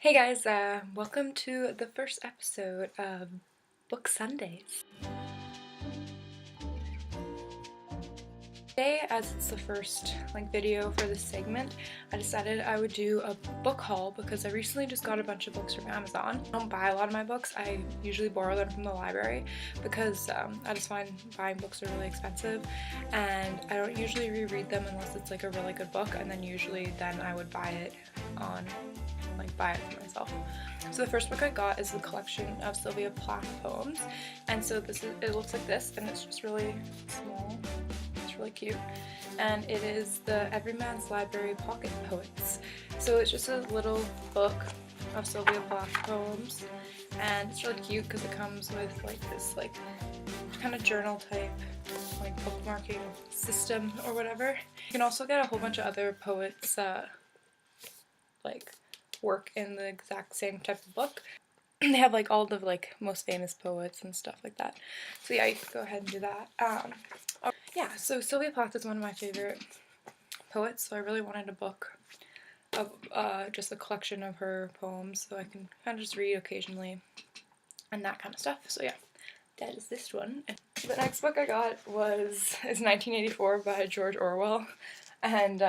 Hey guys, welcome to the first episode of Book Sundays. Today, as it's the first video for this segment, I decided I would do a book haul because I recently just got a bunch of books from Amazon. I don't buy a lot of my books. I usually borrow them from the library because I just find buying books are really expensive, and I don't usually reread them unless it's like a really good book, and then usually I would buy it for myself. So the first book I got is the collection of Sylvia Plath poems, and so it looks like this, and it's just really small. It's really cute, and it is the Everyman's Library Pocket Poets. So it's just a little book of Sylvia Plath poems, and it's really cute because it comes with this kind of journal type bookmarking system or whatever. You can also get a whole bunch of other poets work in the exact same type of book. They have all the most famous poets and stuff like that. So yeah, you can go ahead and do that. Yeah, so Sylvia Plath is one of my favorite poets, so I really wanted a book of just a collection of her poems so I can kind of just read occasionally and that kind of stuff. So yeah, that is this one. The next book I got is 1984 by George Orwell, and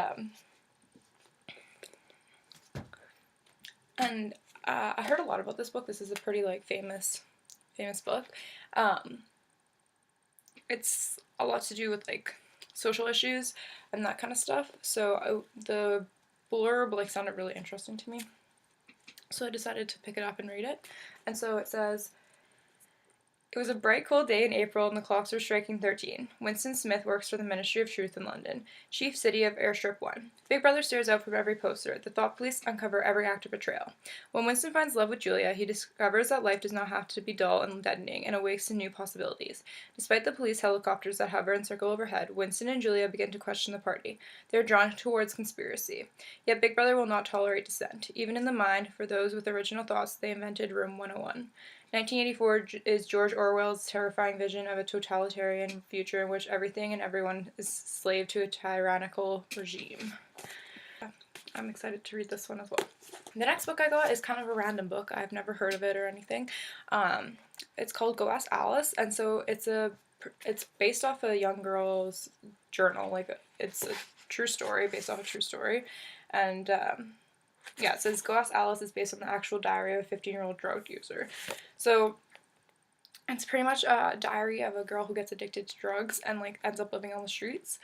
I heard a lot about this book. This is a pretty famous book. It's a lot to do with social issues and that kind of stuff. So the blurb sounded really interesting to me. So I decided to pick it up and read it. And so it says, "It was a bright, cold day in April, and the clocks were striking 13. Winston Smith works for the Ministry of Truth in London, chief city of Airstrip 1. Big Brother stares out from every poster. The thought police uncover every act of betrayal. When Winston finds love with Julia, he discovers that life does not have to be dull and deadening, and awakes to new possibilities. Despite the police helicopters that hover and circle overhead, Winston and Julia begin to question the party. They are drawn towards conspiracy. Yet Big Brother will not tolerate dissent. Even in the mind, for those with original thoughts, they invented Room 101. 1984 is George Orwell's terrifying vision of a totalitarian future in which everything and everyone is slave to a tyrannical regime." I'm excited to read this one as well. The next book I got is kind of a random book. I've never heard of it or anything. It's called Go Ask Alice, and so it's based off a young girl's journal. It's a true story based off a true story, and yeah, it says Go Ask Alice is based on the actual diary of a 15-year-old drug user. So it's pretty much a diary of a girl who gets addicted to drugs and ends up living on the streets.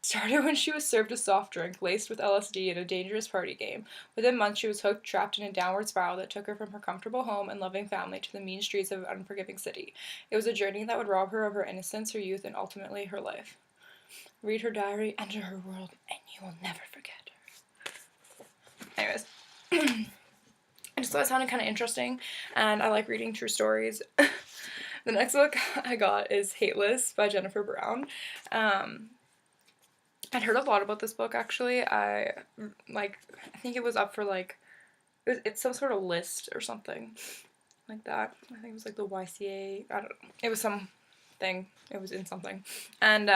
Started when she was served a soft drink laced with LSD in a dangerous party game. Within months, she was hooked, trapped in a downward spiral that took her from her comfortable home and loving family to the mean streets of an unforgiving city. It was a journey that would rob her of her innocence, her youth, and ultimately her life. Read her diary, enter her world, and you will never forget her. Anyways, I just thought it sounded kind of interesting, and I like reading true stories. The next book I got is Hateless by Jennifer Brown. I'd heard a lot about this book, actually. I think it was up for it's some sort of list or something like that. I think it was the YCA, I don't know. It was something. It was in something. And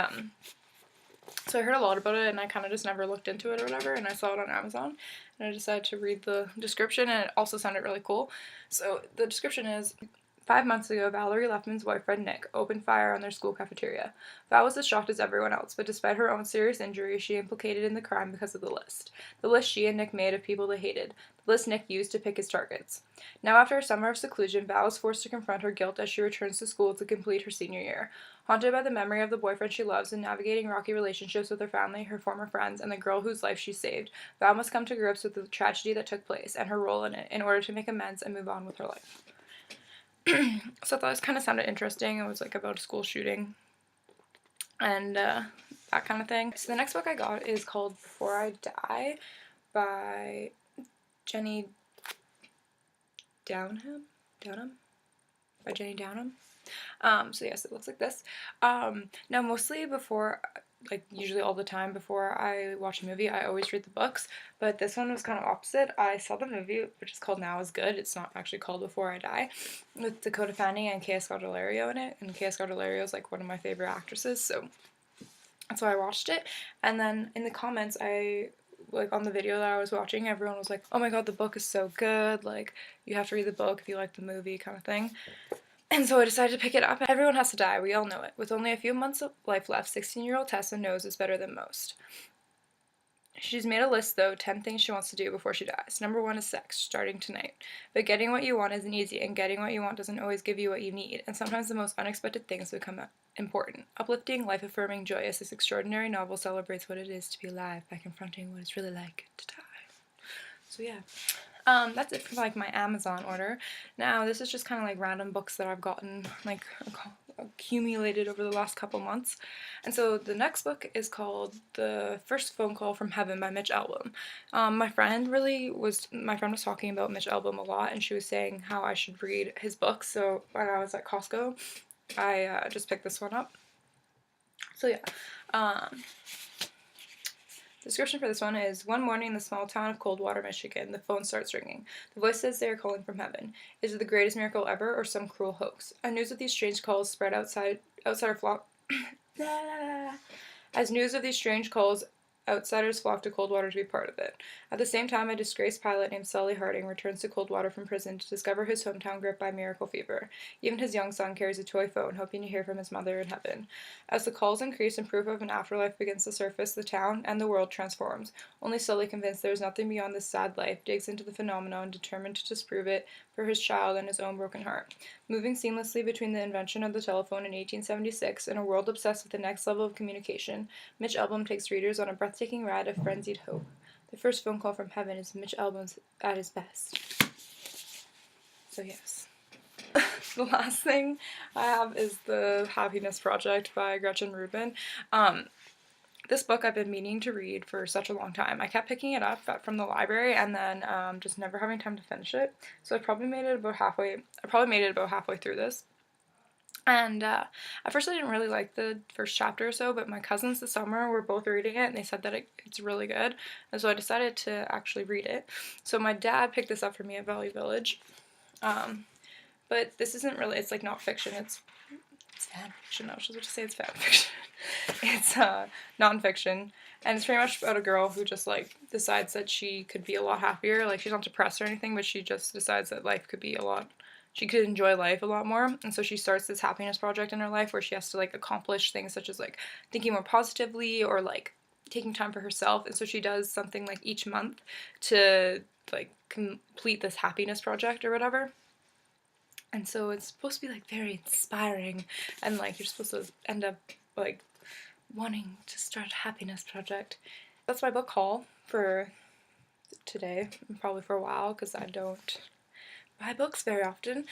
so I heard a lot about it, and I kind of just never looked into it or whatever, and I saw it on Amazon, and I decided to read the description, and it also sounded really cool. So the description is, 5 months ago, Valerie Lefman's boyfriend, Nick, opened fire on their school cafeteria. Val was as shocked as everyone else, but despite her own serious injuries, she implicated in the crime because of the list. The list she and Nick made of people they hated. The list Nick used to pick his targets. Now, after a summer of seclusion, Val is forced to confront her guilt as she returns to school to complete her senior year. Haunted by the memory of the boyfriend she loves and navigating rocky relationships with her family, her former friends, and the girl whose life she saved, Val must come to grips with the tragedy that took place and her role in it in order to make amends and move on with her life. So I thought this kind of sounded interesting. It was about a school shooting and that kind of thing. So the next book I got is called Before I Die by Jenny Downham? By Jenny Downham. So yes, it looks like this. Now mostly before, usually all the time before I watch a movie, I always read the books, but this one was kind of opposite. I saw the movie, which is called Now Is Good. It's not actually called Before I Die, with Dakota Fanning and K.S. Scodelario in it, and K.S. Scodelario is one of my favorite actresses, so that's why I watched it. And then in the comments, I like on the video that I was watching, everyone was like, oh my god, the book is so good, like you have to read the book if you like the movie kind of thing. And so I decided to pick it up. Everyone has to die, we all know it. With only a few months of life left, 16-year-old Tessa knows it's better than most. She's made a list, though, 10 things she wants to do before she dies. Number 1 is sex, starting tonight. But getting what you want isn't easy, and getting what you want doesn't always give you what you need, and sometimes the most unexpected things become important. Uplifting, life-affirming, joyous, this extraordinary novel celebrates what it is to be alive by confronting what it's really like to die. So yeah. That's it for like my Amazon order. Now this is just kind of like random books that I've gotten like accumulated over the last couple months. And so the next book is called The First Phone Call from Heaven by Mitch Albom. My friend was talking about Mitch Albom a lot, and she was saying how I should read his books. So when I was at Costco, I just picked this one up. So yeah. The description for this one is, one morning in the small town of Coldwater, Michigan, the phone starts ringing. The voice says they are calling from heaven. Is it the greatest miracle ever or some cruel hoax? As news of these strange calls spread outsiders flock to Coldwater to be part of it. At the same time, a disgraced pilot named Sully Harding returns to Coldwater from prison to discover his hometown gripped by miracle fever. Even his young son carries a toy phone, hoping to hear from his mother in heaven. As the calls increase and proof of an afterlife begins to surface, the town and the world transforms. Only Sully, convinced there is nothing beyond this sad life, digs into the phenomenon, determined to disprove it for his child and his own broken heart. Moving seamlessly between the invention of the telephone in 1876 and a world obsessed with the next level of communication, Mitch Albom takes readers on a breathtaking ride of frenzied hope. The First Phone Call from Heaven is Mitch Albom at his best. So yes. The last thing I have is The Happiness Project by Gretchen Rubin. This book I've been meaning to read for such a long time. I kept picking it up from the library and then just never having time to finish it. So I probably made it about halfway through this. And at first I didn't really like the first chapter or so, but my cousins this summer were both reading it and they said that it's really good. And so I decided to actually read it. So my dad picked this up for me at Value Village. But this isn't really, it's like not fiction, it's fan fiction. I was just about to say it's fan fiction. It's non-fiction, and it's pretty much about a girl who just like decides that she could be a lot happier. Like, she's not depressed or anything, but she just decides that life could be she could enjoy life a lot more. And so she starts this happiness project in her life where she has to like accomplish things such as like thinking more positively or like taking time for herself. And so she does something like each month to like complete this happiness project or whatever. And so it's supposed to be like very inspiring, and like you're supposed to end up like wanting to start a happiness project. That's my book haul for today, and probably for a while, because I don't buy books very often.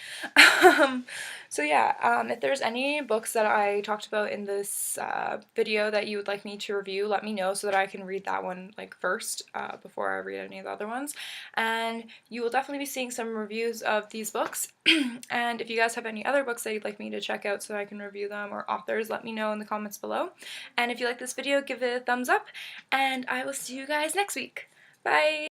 So yeah, if there's any books that I talked about in this video that you would like me to review, let me know so that I can read that one like first before I read any of the other ones. And you will definitely be seeing some reviews of these books. And if you guys have any other books that you'd like me to check out so I can review them, or authors, let me know in the comments below. And if you like this video, give it a thumbs up, and I will see you guys next week. Bye!